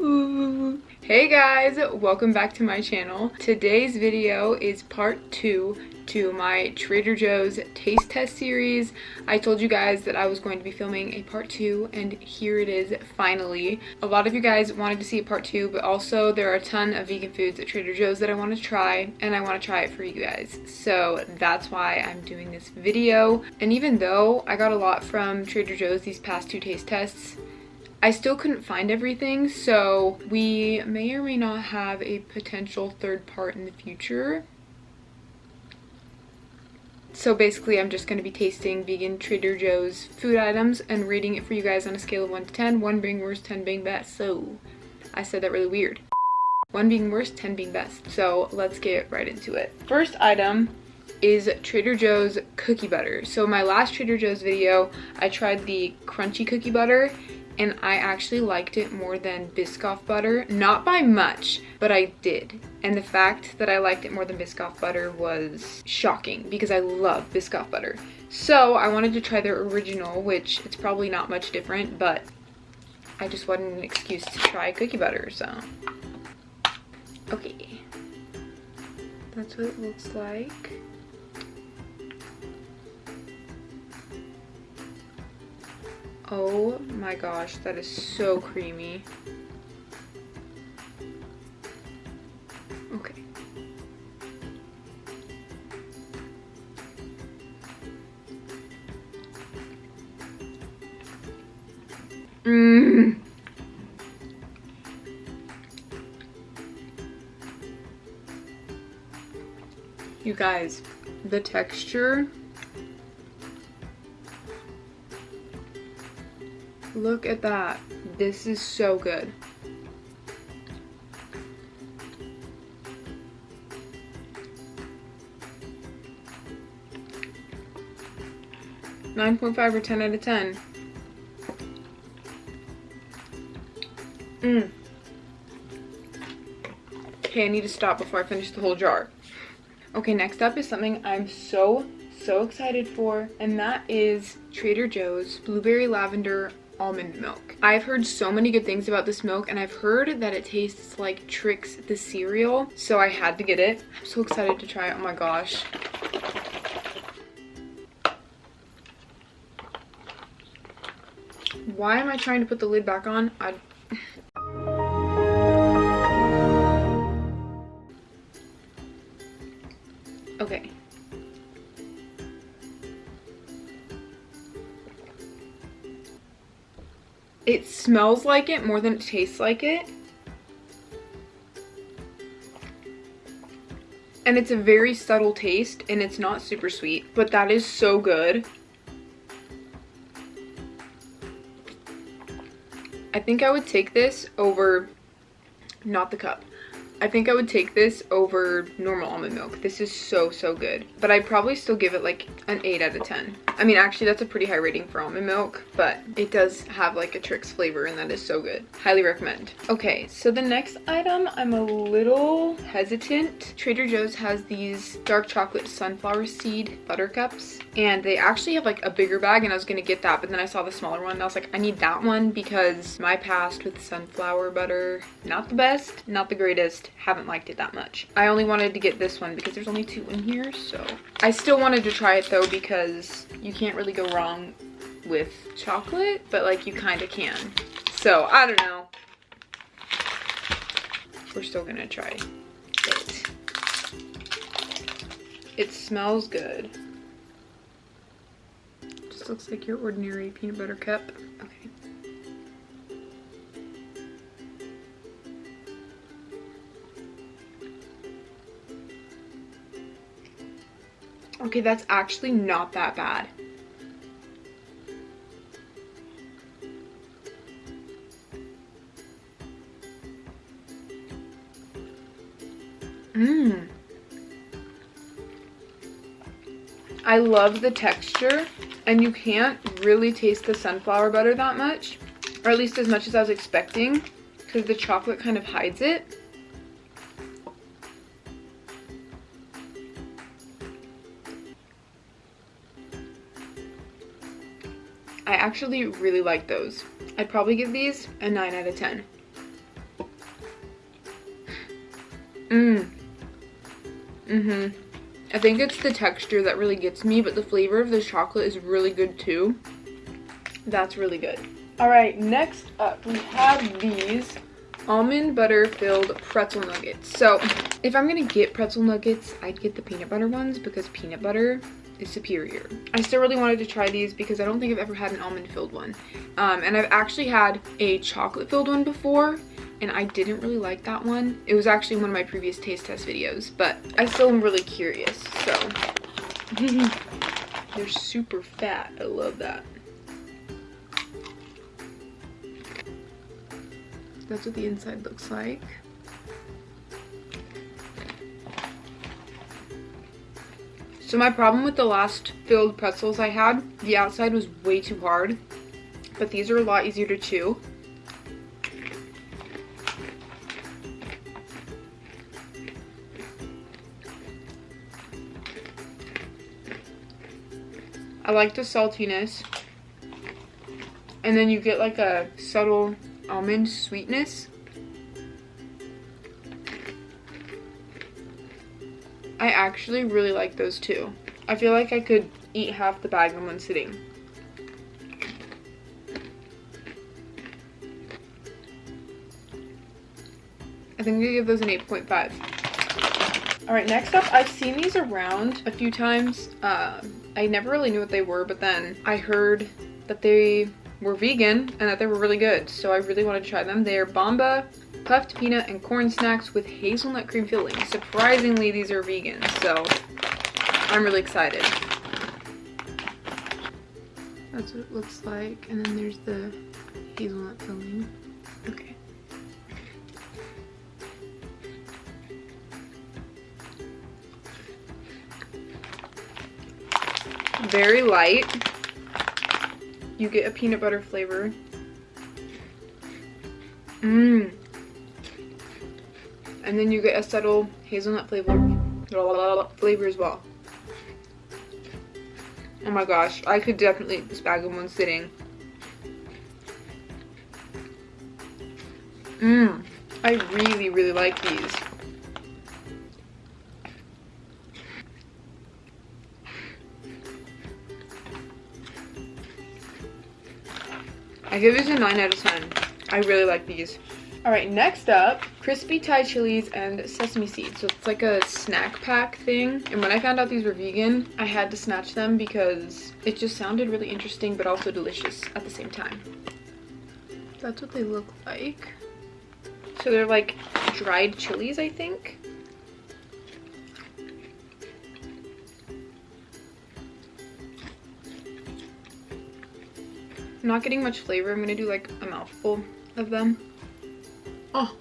Hey guys, welcome back to my channel. Today's video is part 2 to my Trader Joe's taste test series. I told you guys that I was going to be filming a part 2 and here it is finally. A lot of you guys wanted to see a part 2, but also there are a ton of vegan foods at Trader Joe's that I want to try, and I want to try it for you guys. So that's why I'm doing this video. And even though I got a lot from Trader Joe's these past 2 taste tests, I still couldn't find everything, so we may or may not have a potential third part in the future. So basically, I'm just going to be tasting vegan Trader Joe's food items and rating it for you guys on a scale of 1 to 10, 1 being worst, 10 being best. So, I said that really weird. 1 being worst, 10 being best. So, let's get right into it. First item is Trader Joe's cookie butter. So my last Trader Joe's video, I tried the crunchy cookie butter, and I actually liked it more than Biscoff butter. Not by much, but I did. And the fact that I liked it more than Biscoff butter was shocking because I love Biscoff butter. So I wanted to try their original, which it's probably not much different, but I just wanted an excuse to try cookie butter, so. Okay. That's what it looks like. Oh my gosh, that is so creamy. Okay. You guys, the texture. Look at that. This is so good. .5 or 10 out of 10. Okay, I need to stop before I finish the whole jar. Okay, next up is something I'm so excited for, and that is Trader Joe's Blueberry Lavender Almond Milk. I've heard so many good things about this milk, and I've heard that it tastes like Trix the cereal, so I had to get it. I'm so excited to try it. Oh my gosh. Why am I trying to put the lid back on? Okay. It smells like it more than it tastes like it. And it's a very subtle taste, and it's not super sweet, but that is so good. I think I would take this over, not the cup. I think I would take this over normal almond milk. This is so good. But I'd probably still give it like an 8 out of 10. I mean, actually, that's a pretty high rating for almond milk, but it does have like a Trix flavor, and that is so good. Highly recommend. Okay, so the next item, I'm a little hesitant. Trader Joe's has these dark chocolate sunflower seed Buttercups, and they actually have like a bigger bag, and I was gonna get that, but then I saw the smaller one, and I was like, I need that one because my past with sunflower butter, not the best, not the greatest. Haven't liked it that much. I only wanted to get this one because there's only 2 in here, so. I still wanted to try it though because you can't really go wrong with chocolate, but like you kind of can. So, I don't know. We're still gonna try it. It smells good. Just looks like your ordinary peanut butter cup. Okay. Okay, that's actually not that bad. I love the texture, and you can't really taste the sunflower butter that much, or at least as much as I was expecting, because the chocolate kind of hides it. I actually really like those. I'd probably give these a 9 out of 10. I think it's the texture that really gets me, but the flavor of this chocolate is really good too. That's really good. All right, next up we have these almond butter filled pretzel nuggets. So if I'm gonna get pretzel nuggets, I'd get the peanut butter ones because peanut butter is superior. I still really wanted to try these because I don't think I've ever had an almond filled one. And I've actually had a chocolate filled one before, and I didn't really like that one. It was actually one of my previous taste test videos, but I still am really curious, so. They're super fat, I love that. That's what the inside looks like. So my problem with the last filled pretzels I had, the outside was way too hard, but these are a lot easier to chew. I like the saltiness, and then you get like a subtle almond sweetness. I actually really like those too. I feel like I could eat half the bag in one sitting. I think I give those an 8.5. All right, next up, I've seen these around a few times. I never really knew what they were, but then I heard that they were vegan and that they were really good, so I really wanted to try them. They're Bomba puffed peanut and corn snacks with hazelnut cream filling. Surprisingly, these are vegan, so I'm really excited. That's what it looks like, and then there's the hazelnut filling. Okay. Very light. You get a peanut butter flavor. And then you get a subtle hazelnut flavor as well. Oh my gosh, I could definitely eat this bag in one sitting. I really, really like these. I give these a 9 out of 10. I really like these. Alright, next up, crispy Thai chilies and sesame seeds. So it's like a snack pack thing. And when I found out these were vegan, I had to snatch them because it just sounded really interesting but also delicious at the same time. That's what they look like. So they're like dried chilies, I think. I'm not getting much flavor. I'm gonna do like a mouthful of them. Oh.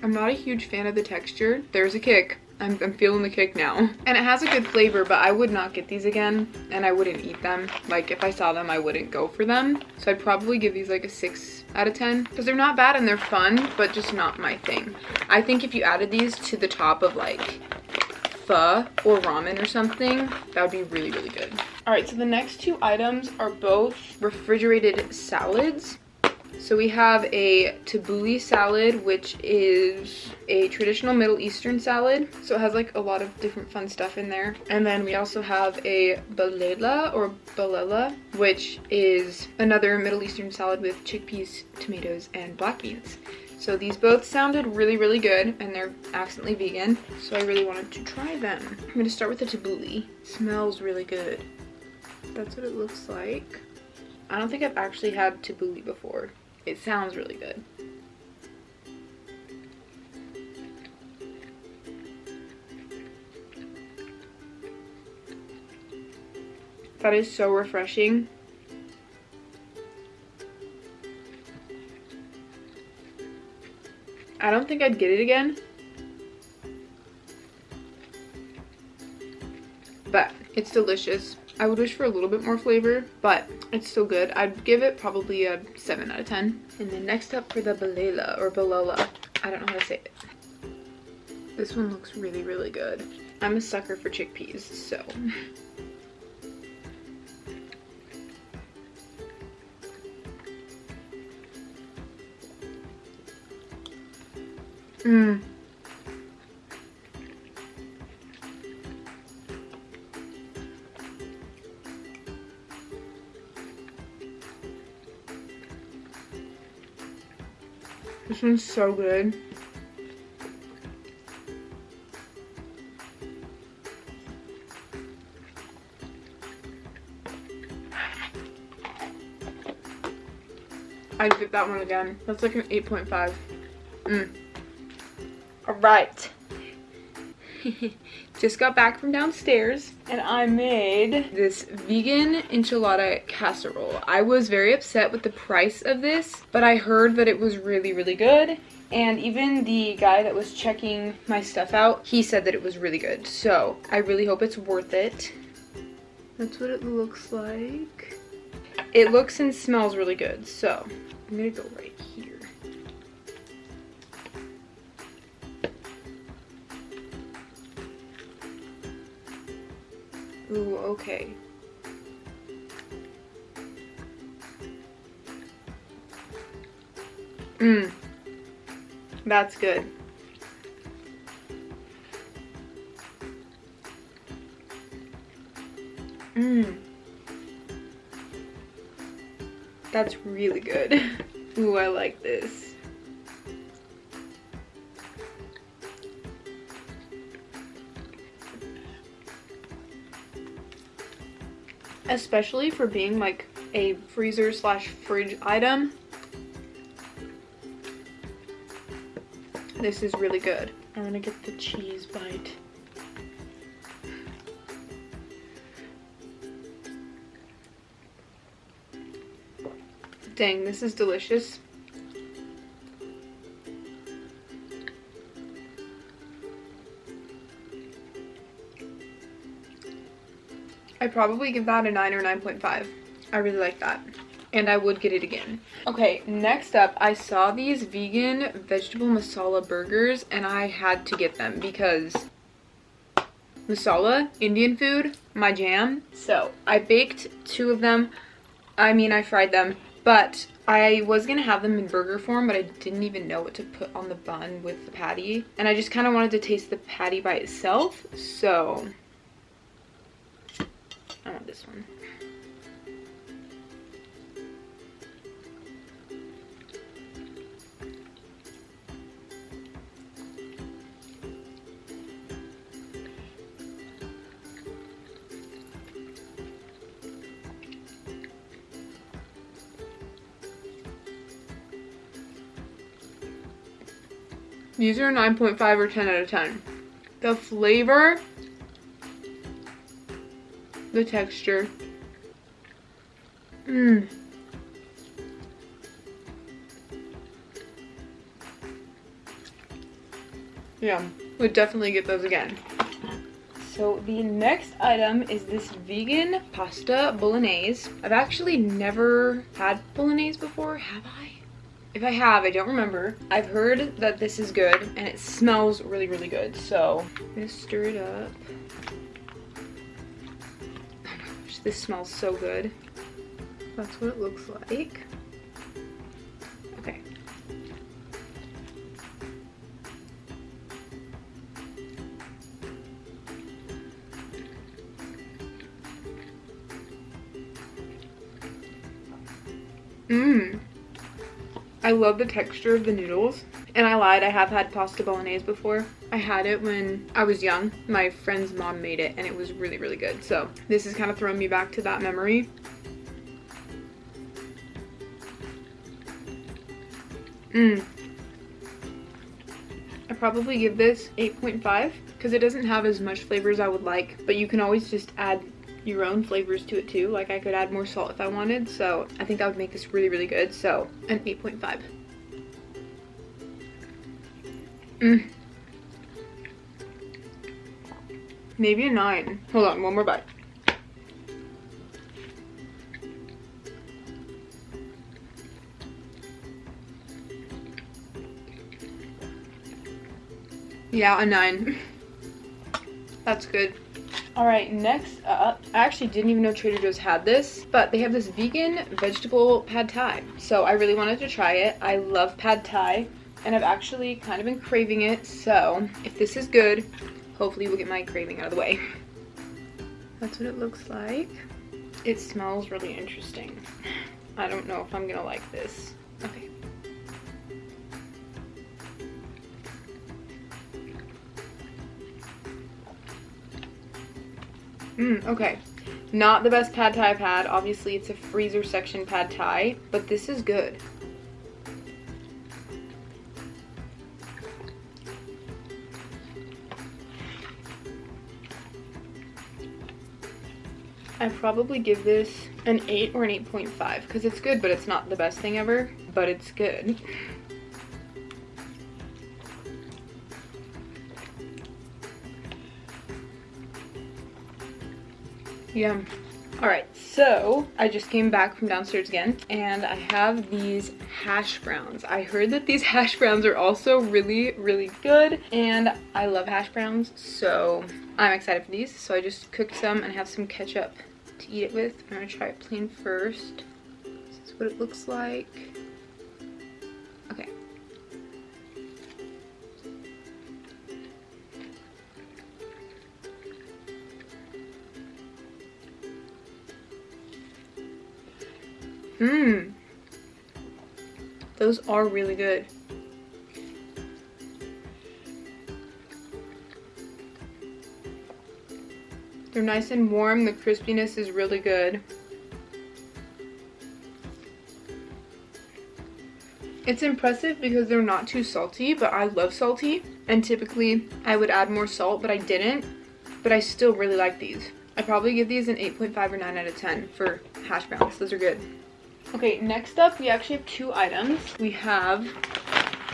I'm not a huge fan of the texture. There's a kick. I'm feeling the kick now. And it has a good flavor, but I would not get these again, and I wouldn't eat them. Like, if I saw them, I wouldn't go for them. So I'd probably give these like a 6 out of 10, because they're not bad and they're fun, but just not my thing. I think if you added these to the top of like pho or ramen or something, that would be really, really good. All right, so the next two items are both refrigerated salads. So we have a tabbouleh salad, which is a traditional Middle Eastern salad. So it has like a lot of different fun stuff in there. And then we also have a balela or balela, which is another Middle Eastern salad with chickpeas, tomatoes, and black beans. So these both sounded really, really good, and they're accidentally vegan. So I really wanted to try them. I'm gonna start with the tabbouleh. Smells really good. That's what it looks like. I don't think I've actually had tabbouleh before. It sounds really good. That is so refreshing. I don't think I'd get it again, but it's delicious. I would wish for a little bit more flavor, but it's still good. I'd give it probably a 7 out of 10. And then next up for the balela or balela. I don't know how to say it. This one looks really, really good. I'm a sucker for chickpeas, so. Mmm. This one's so good. I'd get that one again. That's like an 8.5. All right. Just got back from downstairs and I made this vegan enchilada casserole. I was very upset with the price of this, but I heard that it was really, really good. And even the guy that was checking my stuff out, he said that it was really good. So I really hope it's worth it. That's what it looks like. It looks and smells really good. So I'm gonna go right here. Ooh, okay. That's good. That's really good. Ooh, I like this. Especially for being like a freezer slash fridge item. This is really good. I'm gonna get the cheese bite. Dang, this is delicious. I'd probably give that a 9 or 9.5. I really like that. And I would get it again. Okay, next up, I saw these vegan vegetable masala burgers and I had to get them because masala, Indian food, my jam. So I baked 2 of them. I fried them, but I was gonna have them in burger form, but I didn't even know what to put on the bun with the patty. And I just kind of wanted to taste the patty by itself, so I want this one. These are 9.5 or 10 out of 10. The flavor, the texture. Yeah, would definitely get those again. So the next item is this vegan pasta bolognese. I've actually never had bolognese before, have I? If I have, I don't remember. I've heard that this is good and it smells really, really good. So I'm gonna stir it up. Oh my gosh, this smells so good. That's what it looks like. Okay. I love the texture of the noodles. And I lied, I have had pasta bolognese before. I had it when I was young. My friend's mom made it and it was really, really good. So this is kind of throwing me back to that memory. I'd probably give this 8.5 because it doesn't have as much flavor as I would like, but you can always just add your own flavors to it too. Like I could add more salt if I wanted, so I think that would make this really, really good. So an 8.5. Maybe a 9. Hold on, one more bite. Yeah, a 9. That's good. Alright, next up, I actually didn't even know Trader Joe's had this, but they have this vegan vegetable pad thai. So I really wanted to try it. I love pad thai. and I've actually kind of been craving it, so if this is good, hopefully we'll get my craving out of the way. That's what it looks like. It smells really interesting. I don't know if I'm gonna like this. Okay. Okay. Not the best pad thai I've had. Obviously, it's a freezer section pad thai, but this is good. I'd probably give this an 8 or an 8.5 because it's good, but it's not the best thing ever, but it's good. Yum. Alright, so I just came back from downstairs again, and I have these hash browns. I heard that these hash browns are also really, really good, and I love hash browns, so I'm excited for these. So I just cooked some and have some ketchup to eat it with. I'm gonna try it plain first. This is what it looks like. Okay. Those are really good. They're nice and warm. The crispiness is really good. It's impressive because they're not too salty, but I love salty. And typically I would add more salt, but I didn't. But I still really like these. I'd probably give these an 8.5 or 9 out of 10 for hash browns. Those are good. Okay, next up we actually have 2 items. We have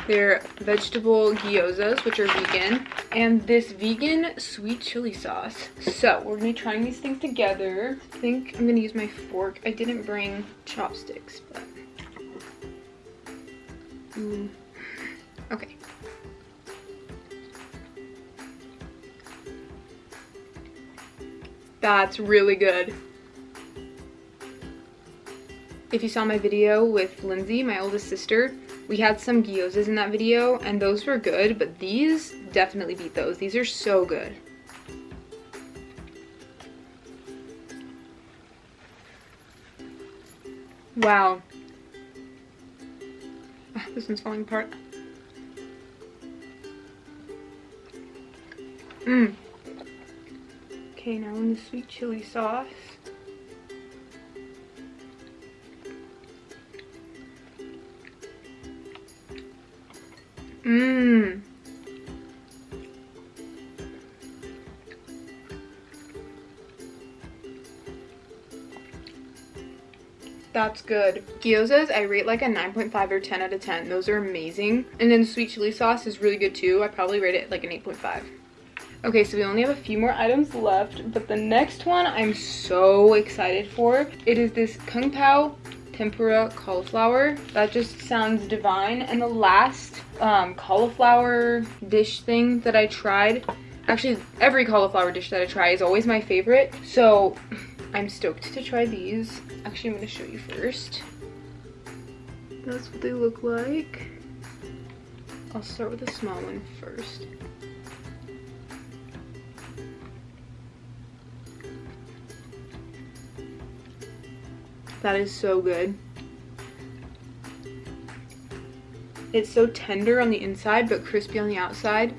their vegetable gyozas, which are vegan, and this vegan sweet chili sauce. So we're gonna be trying these things together. I think I'm gonna use my fork. I didn't bring chopsticks, but okay. That's really good. If you saw my video with Lindsay, my oldest sister, we had some gyozas in that video, and those were good, but these definitely beat those. These are so good. Wow. Oh, this one's falling apart. Okay, now in the sweet chili sauce. That's good. Gyozas, I rate like a 9.5 or 10 out of 10. Those are amazing. And then sweet chili sauce is really good too. I probably rate it like an 8.5. Okay, so we only have a few more items left, but the next one I'm so excited for. It is this kung pao tempura cauliflower. That just sounds divine. And the last cauliflower dish thing that I tried, actually every cauliflower dish that I try is always my favorite. So I'm stoked to try these. Actually, I'm going to show you first. That's what they look like. I'll start with the small one first. That is so good. It's so tender on the inside, but crispy on the outside.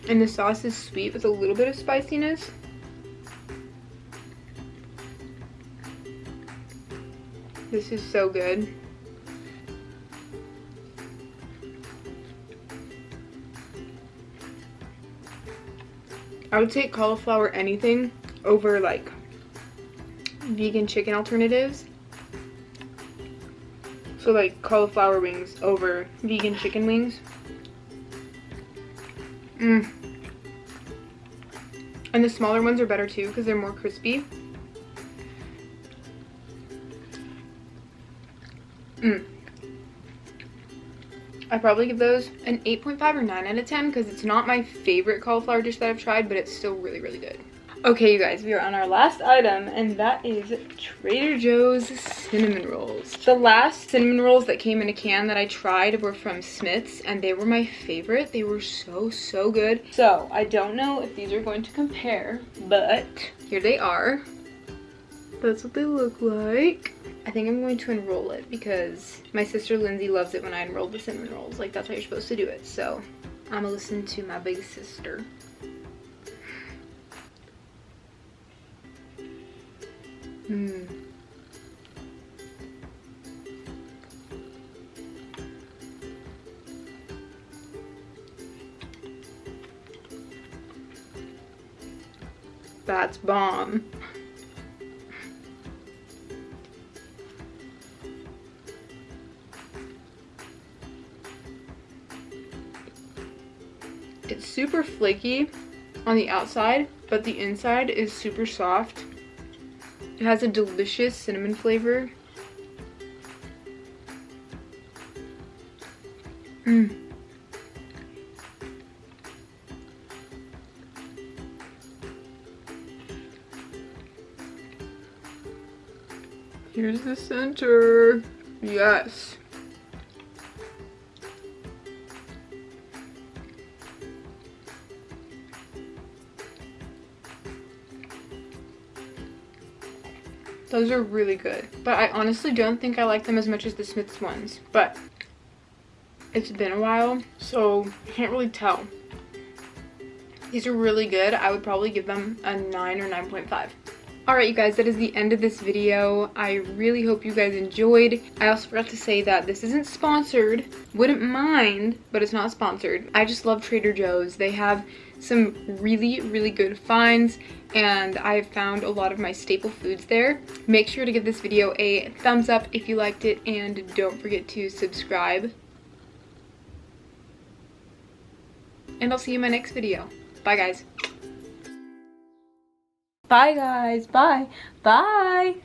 And the sauce is sweet with a little bit of spiciness. This is so good. I would take cauliflower anything over like vegan chicken alternatives. So like cauliflower wings over vegan chicken wings. And the smaller ones are better too because they're more crispy. I'd probably give those an 8.5 or 9 out of 10 because it's not my favorite cauliflower dish that I've tried, but it's still really, really good. Okay, you guys, we are on our last item, and that is Trader Joe's cinnamon rolls. The last cinnamon rolls that came in a can that I tried were from Smith's, and they were my favorite. They were so, so good. So, I don't know if these are going to compare, but here they are. That's what they look like. I think I'm going to unroll it because my sister Lindsay loves it when I unroll the cinnamon rolls. Like, that's how you're supposed to do it. So, I'm gonna listen to my big sister. That's bomb. It's super flaky on the outside, but the inside is super soft. It has a delicious cinnamon flavor. Here's the center. Yes. Those are really good, but I honestly don't think I like them as much as the Smith's ones, but it's been a while, so I can't really tell. These are really good. I would probably give them a 9 or 9.5. Alright, you guys, that is the end of this video. I really hope you guys enjoyed. I also forgot to say that this isn't sponsored. Wouldn't mind, but it's not sponsored. I just love Trader Joe's. They have some really, really good finds, and I've found a lot of my staple foods there. Make sure to give this video a thumbs up if you liked it, and don't forget to subscribe. And I'll see you in my next video. Bye, guys. Bye, guys. Bye. Bye.